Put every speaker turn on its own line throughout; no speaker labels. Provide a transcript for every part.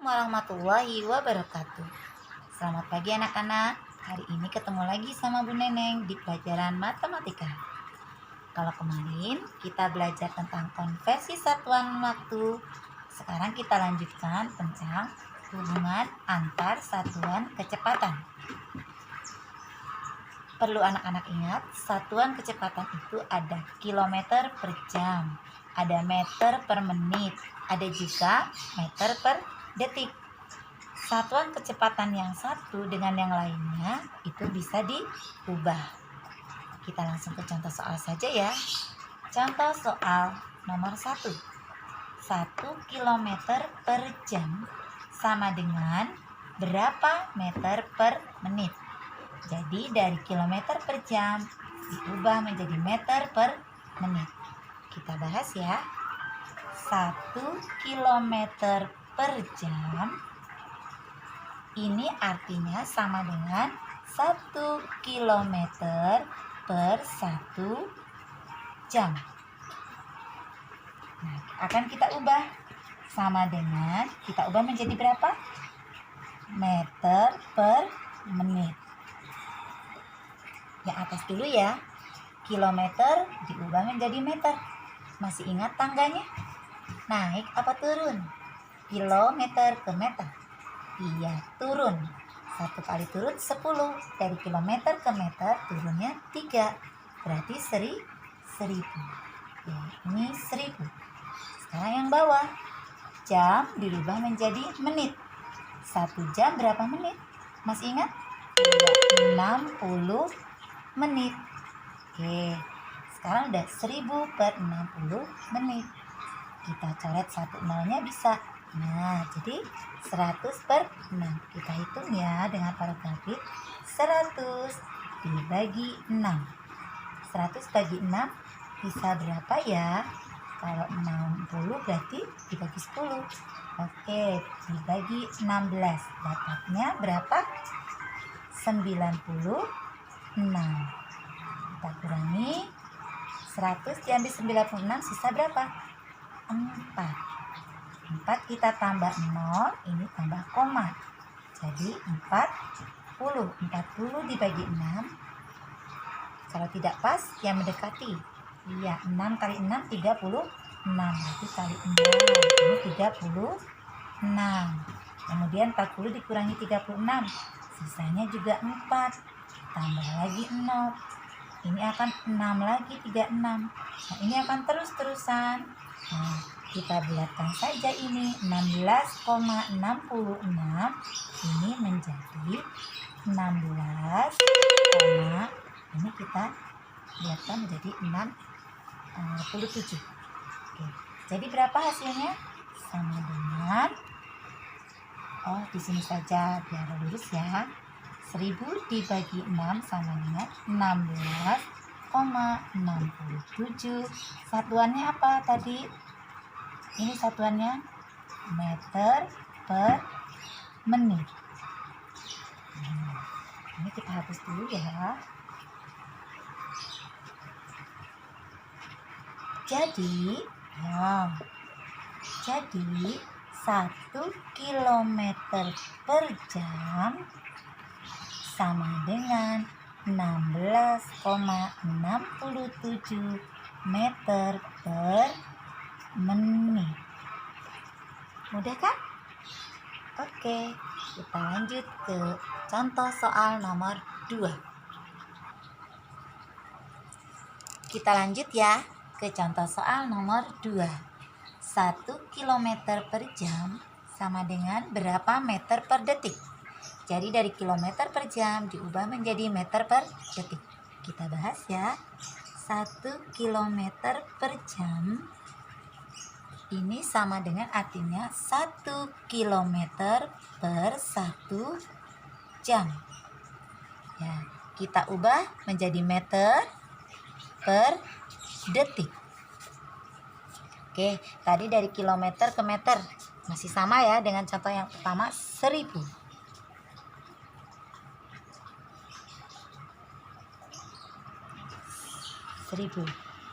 warahmatullahi wabarakatuh. Selamat pagi anak-anak. Hari ini ketemu lagi sama Bu Neneng di pelajaran matematika. Kalau kemarin kita belajar tentang konversi satuan waktu, sekarang kita lanjutkan tentang hubungan antar satuan kecepatan. Perlu anak-anak ingat, satuan kecepatan itu ada kilometer per jam, ada meter per menit, ada juga meter per detik. Satuan kecepatan yang satu dengan yang lainnya itu bisa diubah. Kita langsung ke contoh soal saja ya. Contoh soal nomor 1. 1 kilometer per jam sama dengan berapa meter per menit? Jadi dari kilometer per jam diubah menjadi meter per menit. Kita bahas ya. 1 kilometer per jam ini artinya sama dengan 1 kilometer per 1 jam. Nah, akan kita ubah sama dengan, kita ubah menjadi berapa? Meter per menit. Yang atas dulu ya. Kilometer diubah menjadi meter. Masih ingat tangganya? Naik apa turun? Kilometer ke meter. Iya, turun. 1 kali turun 10. Dari kilometer ke meter turunnya 3. Berarti 1000. Oke, ini 1000. Sekarang yang bawah. Jam dirubah menjadi menit. 1 jam berapa menit? Masih ingat? 60 menit. Oke, sekarang udah 1000 per 60 menit. Kita coret 1 nolnya bisa. Nah, jadi 100 per 6. Kita hitung ya dengan paruh grafik. 100 dibagi 6. 100 bagi 6 bisa berapa ya? Kalau 60 berarti dibagi 10. Oke, dibagi 16. Dapatnya berapa? 96. Kita kurangi 100 diambil 96 sisa berapa? 4 kita tambah 0, ini tambah koma, jadi 40 dibagi 6. Kalau tidak pas yang mendekati, iya, 6 kali 6 36, berarti kali 6 ini 36. Kemudian 40 dikurangi 36, sisanya juga 4, tambah lagi 0, ini akan 6 lagi 36. Nah, ini akan terus-terusan. Nah, kita bulatkan saja ini 16,66 ini menjadi 16, ini kita bulatkan menjadi 67. Oke, jadi berapa hasilnya? Sama dengan, di sini saja biar lurus ya. 1000 dibagi 6 sama dengan 16,67. Satuannya apa tadi? Ini satuannya meter per menit. Ini kita hapus dulu ya. Jadi 1 kilometer per jam sama dengan 16,67 meter per menit. Mudah kan? Oke, kita lanjut ke contoh soal nomor 2. Kita lanjut ya ke contoh soal nomor 2. 1 kilometer per jam sama dengan berapa meter per detik? Jadi dari kilometer per jam diubah menjadi meter per detik. Kita bahas ya. 1 kilometer per jam ini sama dengan artinya 1 kilometer per 1 jam. Ya, kita ubah menjadi meter per detik. Oke, tadi dari kilometer ke meter. Masih sama ya dengan contoh yang pertama 1000.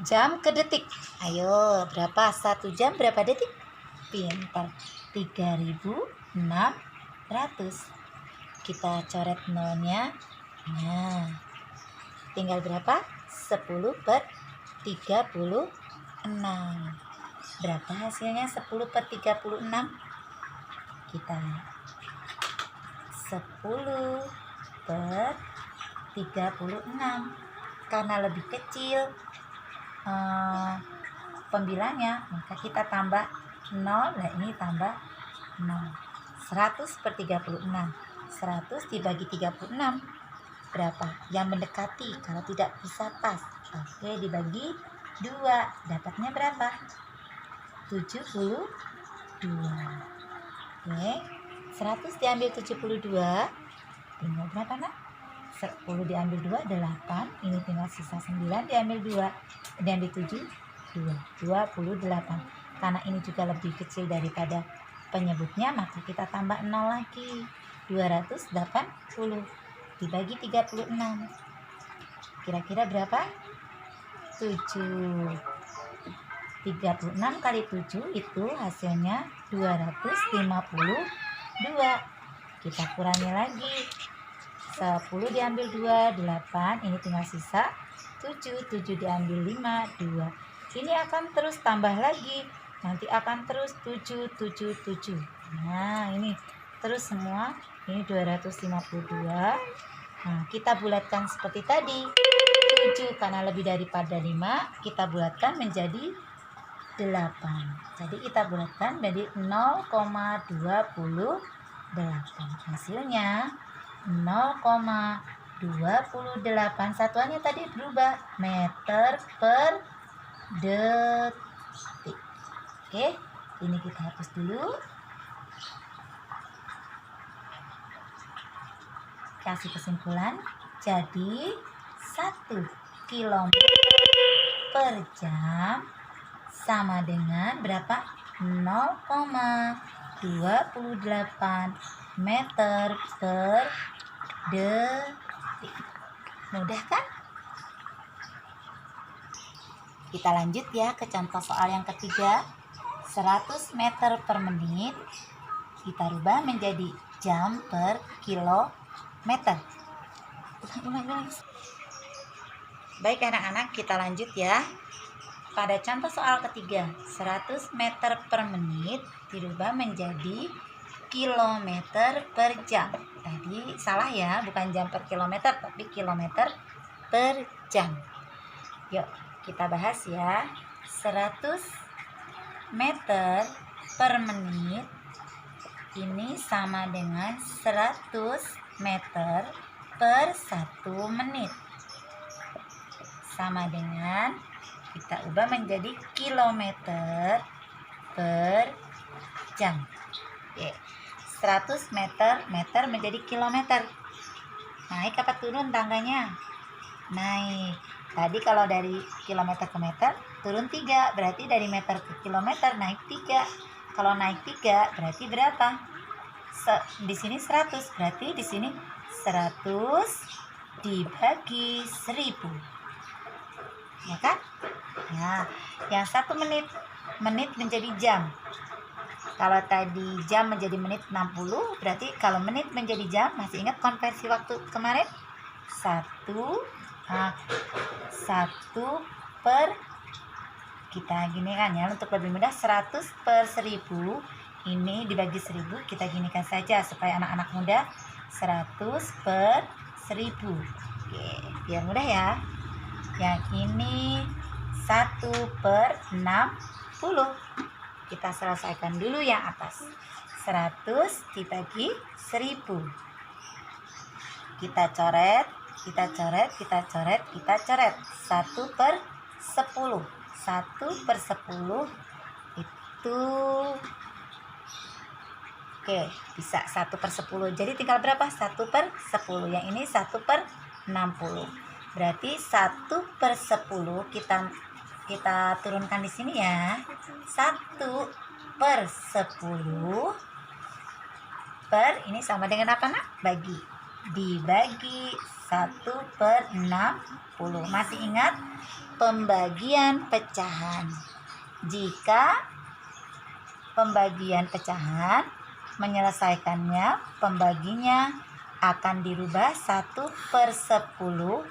Jam ke detik. Ayo, berapa? 1 jam berapa detik? Pintar. 3.600. Kita coret nolnya. Nah, tinggal berapa? 10/36. Berapa hasilnya 10/36? Kita 10/36. Karena lebih kecil pembilangnya, maka kita tambah 0. Nah, ini tambah 0. 100/36. 100 dibagi 36 berapa? Yang mendekati, kalau tidak bisa pas. Oke, dibagi 2. Dapatnya berapa? 72. Oke, 100 diambil 72. Tinggal berapa, nak? 10 diambil 2, 8. Ini tinggal sisa 9 diambil 2. Diambil 7, 28. Karena ini juga lebih kecil daripada penyebutnya, maka kita tambah 0 lagi. 280 dibagi 36. Kira-kira berapa? 7. 36 kali 7 itu hasilnya 252. Kita kurangi lagi. 10 diambil 2, 8. Ini tinggal sisa 7. 7 diambil 5, 2. Ini akan terus tambah lagi. Nanti akan terus 7, 7, 7. Nah, ini terus semua. Ini 252. Nah, kita bulatkan seperti tadi. 7 karena lebih daripada 5, kita bulatkan menjadi 8. Jadi kita bulatkan menjadi 0,28. Hasilnya 0,28. Satuannya tadi berubah, meter per detik. Oke, ini kita hapus dulu. Kasih kesimpulan. Jadi 1 kilometer per jam sama dengan berapa? 0,28 meter per detik. Mudah kan? Kita lanjut ya ke contoh soal yang ketiga. 100 meter per menit kita rubah menjadi jam per kilometer. Ulang. Baik anak-anak, kita lanjut ya. Pada contoh soal ketiga, 100 meter per menit dirubah menjadi kilometer per jam. Tadi salah ya, bukan jam per kilometer, tapi kilometer per jam. Yuk, kita bahas ya. 100 meter per menit ini sama dengan 100 meter per 1 menit. Sama dengan, kita ubah menjadi kilometer per jam. Oke. 100 meter menjadi kilometer. Naik apa turun tangganya? Naik. Tadi kalau dari kilometer ke meter turun 3, berarti dari meter ke kilometer naik 3. Kalau naik 3 berarti berapa? Di sini 100, berarti di sini 100 dibagi 1000. Ya kan? Nah, yang 1 menit menjadi jam. Kalau tadi jam menjadi menit 60, berarti kalau menit menjadi jam, masih ingat konversi waktu kemarin? 1 per, kita gini kan ya, untuk lebih mudah 100 per 1000. Ini dibagi 1000, kita ginikan saja supaya anak-anak muda. 100 per 1000. Oke, biar mudah ya. Yang ini 1 per 60. Kita selesaikan dulu yang atas. 100 dibagi 1000. Kita coret. 1 per 10. 1 per 10 itu, oke, bisa 1 per 10. Jadi tinggal berapa? 1 per 10. Yang ini 1 per 60. Berarti 1 per 10 kita turunkan di sini ya. 1 per 10 per ini sama dengan apa, nak? Bagi. Dibagi 1 per 60. Masih ingat pembagian pecahan? Jika pembagian pecahan, menyelesaikannya, pembaginya akan dirubah 1/10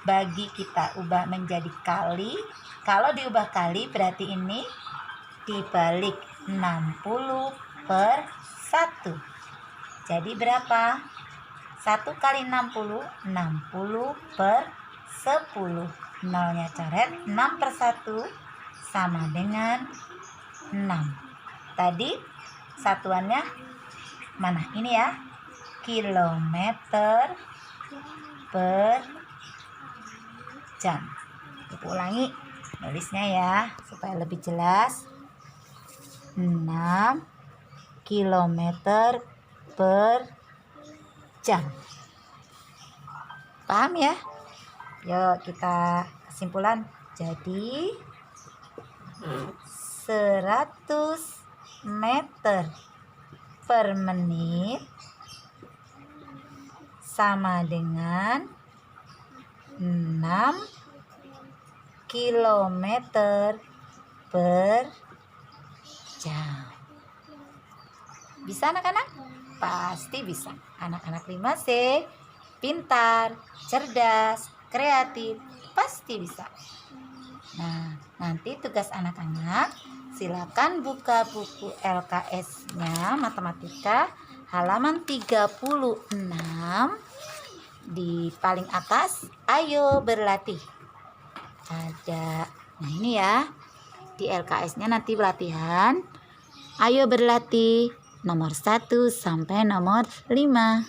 bagi kita ubah menjadi kali. Kalau diubah kali berarti ini dibalik 60/1. Jadi berapa? 1 kali 60, 60/10. Nolnya coret, 6/1 sama dengan 6. Tadi satuannya mana? Ini ya, kilometer per jam. Ibu ulangi nulisnya ya supaya lebih jelas. 6 kilometer per jam. Paham ya? Yuk kita kesimpulan. Jadi 100 meter per menit sama dengan 6 kilometer per jam. Bisa anak-anak? Pasti bisa. Anak-anak 5C pintar, cerdas, kreatif, pasti bisa. Nah, nanti tugas anak-anak silakan buka buku LKS-nya matematika halaman 36 di paling atas. Ayo berlatih. Ada, nah ini ya, di LKS-nya nanti latihan. Ayo berlatih nomor 1 sampai nomor 5.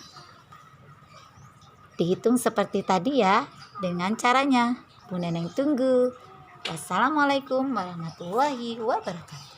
Dihitung seperti tadi ya, dengan caranya. Bu Neneng tunggu. Wassalamualaikum warahmatullahi wabarakatuh.